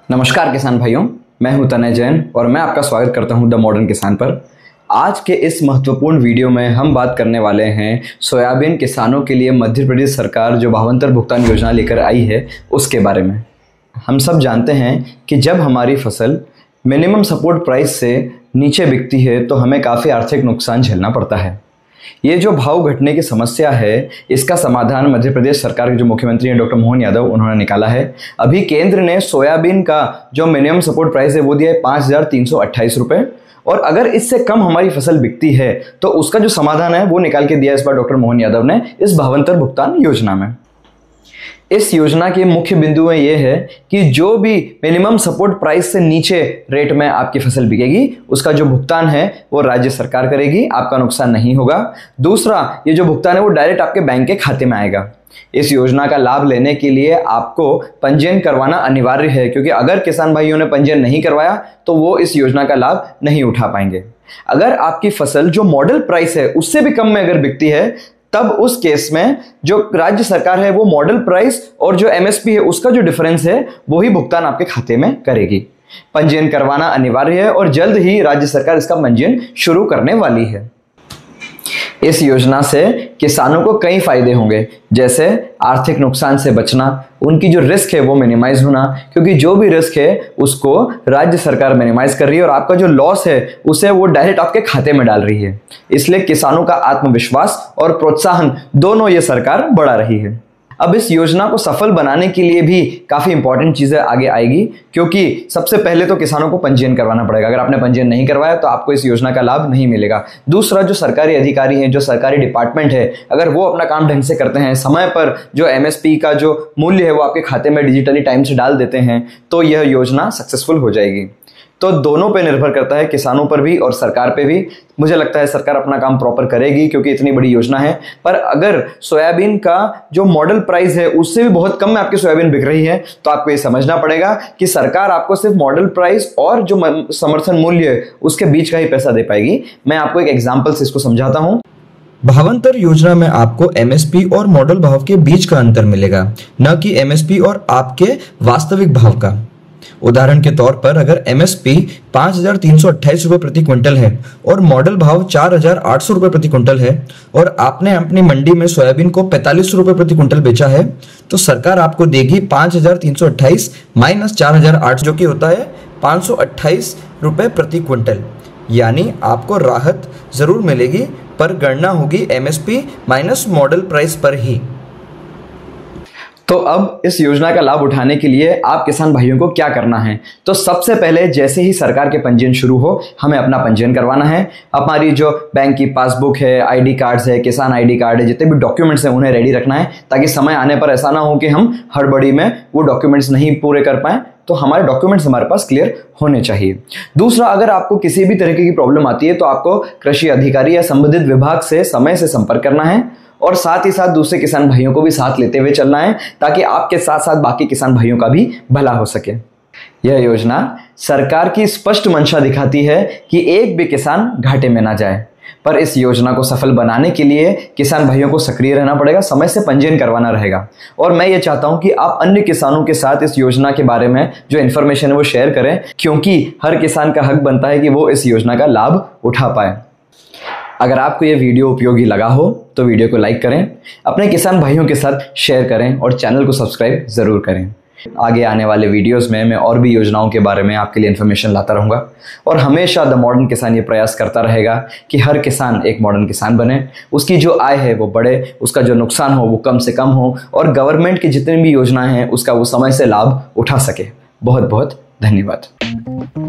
नमस्कार किसान भाइयों, मैं हूं तनय जैन और मैं आपका स्वागत करता हूं द मॉडर्न किसान पर। आज के इस महत्वपूर्ण वीडियो में हम बात करने वाले हैं सोयाबीन किसानों के लिए मध्य प्रदेश सरकार जो भावांतर भुगतान योजना लेकर आई है उसके बारे में। हम सब जानते हैं कि जब हमारी फसल मिनिमम सपोर्ट प्राइस से नीचे बिकती है तो हमें काफ़ी आर्थिक नुकसान झेलना पड़ता है। ये जो भाव घटने की समस्या है, इसका समाधान मध्य प्रदेश सरकार के जो मुख्यमंत्री हैं डॉक्टर मोहन यादव, उन्होंने निकाला है। अभी केंद्र ने सोयाबीन का जो मिनिमम सपोर्ट प्राइस है वो दिया है 5,328 रुपये, और अगर इससे कम हमारी फसल बिकती है तो उसका जो समाधान है वो निकाल के दिया इस बार डॉक्टर मोहन यादव ने इस भावांतर भुगतान योजना में। इस योजना के मुख्य बिंदु में ये है कि जो भी मिनिमम सपोर्ट प्राइस से नीचे रेट में आपकी फसल बिकेगी उसका जो भुगतान है वो राज्य सरकार करेगी, आपका नुकसान नहीं होगा। दूसरा, ये जो भुगतान है वो डायरेक्ट आपके बैंक के खाते में आएगा। इस योजना का लाभ लेने के लिए आपको पंजीयन करवाना अनिवार्य है, क्योंकि अगर किसान भाइयों ने पंजीयन नहीं करवाया तो वो इस योजना का लाभ नहीं उठा पाएंगे। अगर आपकी फसल जो मॉडल प्राइस है उससे भी कम में अगर बिकती है तब उस केस में जो राज्य सरकार है वो मॉडल प्राइस और जो एमएसपी है उसका जो डिफरेंस है वही भुगतान आपके खाते में करेगी। पंजीयन करवाना अनिवार्य है और जल्द ही राज्य सरकार इसका पंजीयन शुरू करने वाली है। इस योजना से किसानों को कई फायदे होंगे, जैसे आर्थिक नुकसान से बचना, उनकी जो रिस्क है वो मिनिमाइज होना, क्योंकि जो भी रिस्क है उसको राज्य सरकार मिनिमाइज कर रही है और आपका जो लॉस है उसे वो डायरेक्ट आपके खाते में डाल रही है। इसलिए किसानों का आत्मविश्वास और प्रोत्साहन दोनों ये सरकार बढ़ा रही है। अब इस योजना को सफल बनाने के लिए भी काफ़ी इंपॉर्टेंट चीज़ें आगे आएगी, क्योंकि सबसे पहले तो किसानों को पंजीयन करवाना पड़ेगा। अगर आपने पंजीयन नहीं करवाया तो आपको इस योजना का लाभ नहीं मिलेगा। दूसरा, जो सरकारी अधिकारी हैं, जो सरकारी डिपार्टमेंट है, अगर वो अपना काम ढंग से करते हैं, समय पर जो एमएसपी का जो मूल्य है वो आपके खाते में डिजिटली टाइम से डाल देते हैं, तो यह योजना सक्सेसफुल हो जाएगी। तो दोनों पे निर्भर करता है, किसानों पर भी और सरकार पे भी। मुझे लगता है सरकार अपना काम प्रॉपर करेगी क्योंकि इतनी बड़ी योजना है। पर अगर सोयाबीन का जो मॉडल प्राइस है उससे भी बहुत कम में आपकी सोयाबीन बिक रही है तो आपको ये समझना पड़ेगा कि सरकार आपको सिर्फ मॉडल प्राइस और जो समर्थन मूल्य है उसके बीच का ही पैसा दे पाएगी। मैं आपको एक एग्जाम्पल से इसको समझाता हूँ। भावांतर योजना में आपको एमएसपी और मॉडल भाव के बीच का अंतर मिलेगा, न कि एमएसपी और आपके वास्तविक भाव का। उदाहरण के तौर पर अगर एमएसपी 5,328 रुपये प्रति क्विंटल है और मॉडल भाव 4,800 रुपये प्रति क्विंटल है और आपने अपनी मंडी में सोयाबीन को 45 रुपये प्रति क्विंटल बेचा है, तो सरकार आपको देगी 5,328 माइनस 4,800 जो कि होता है 528 रुपये प्रति क्विंटल। यानी आपको राहत जरूर मिलेगी, पर गणना होगी एमएसपी माइनस मॉडल प्राइस पर ही। तो अब इस योजना का लाभ उठाने के लिए आप किसान भाइयों को क्या करना है? तो सबसे पहले जैसे ही सरकार के पंजीयन शुरू हो हमें अपना पंजीयन करवाना है। हमारी जो बैंक की पासबुक है, आईडी कार्ड्स है, किसान आईडी कार्ड है, जितने भी डॉक्यूमेंट्स हैं उन्हें रेडी रखना है, ताकि समय आने पर ऐसा ना हो कि हम हड़बड़ी में वो डॉक्यूमेंट्स नहीं पूरे कर पाएं। तो हमारे डॉक्यूमेंट्स हमारे पास क्लियर होने चाहिए। दूसरा, अगर आपको किसी भी तरीके की प्रॉब्लम आती है तो आपको कृषि अधिकारी या संबंधित विभाग से समय से संपर्क करना है और साथ ही साथ दूसरे किसान भाइयों को भी साथ लेते हुए चलना है, ताकि आपके साथ साथ बाकी किसान भाइयों का भी भला हो सके। यह योजना सरकार की स्पष्ट मंशा दिखाती है कि एक भी किसान घाटे में ना जाए। पर इस योजना को सफल बनाने के लिए किसान भाइयों को सक्रिय रहना पड़ेगा, समय से पंजीयन करवाना रहेगा। और मैं ये चाहता हूं कि आप अन्य किसानों के साथ इस योजना के बारे में जो इन्फॉर्मेशन है वो शेयर करें, क्योंकि हर किसान का हक बनता है कि वो इस योजना का लाभ उठा पाए। अगर आपको ये वीडियो उपयोगी लगा हो तो वीडियो को लाइक करें, अपने किसान भाइयों के साथ शेयर करें और चैनल को सब्सक्राइब ज़रूर करें। आगे आने वाले वीडियोस में मैं और भी योजनाओं के बारे में आपके लिए इन्फॉर्मेशन लाता रहूँगा और हमेशा द मॉडर्न किसान ये प्रयास करता रहेगा कि हर किसान एक मॉडर्न किसान बने, उसकी जो आय है वो बढ़े, उसका जो नुकसान हो वो कम से कम हो और गवर्नमेंट की जितनी भी योजनाएं हैं उसका वो समय से लाभ उठा सके। बहुत बहुत धन्यवाद।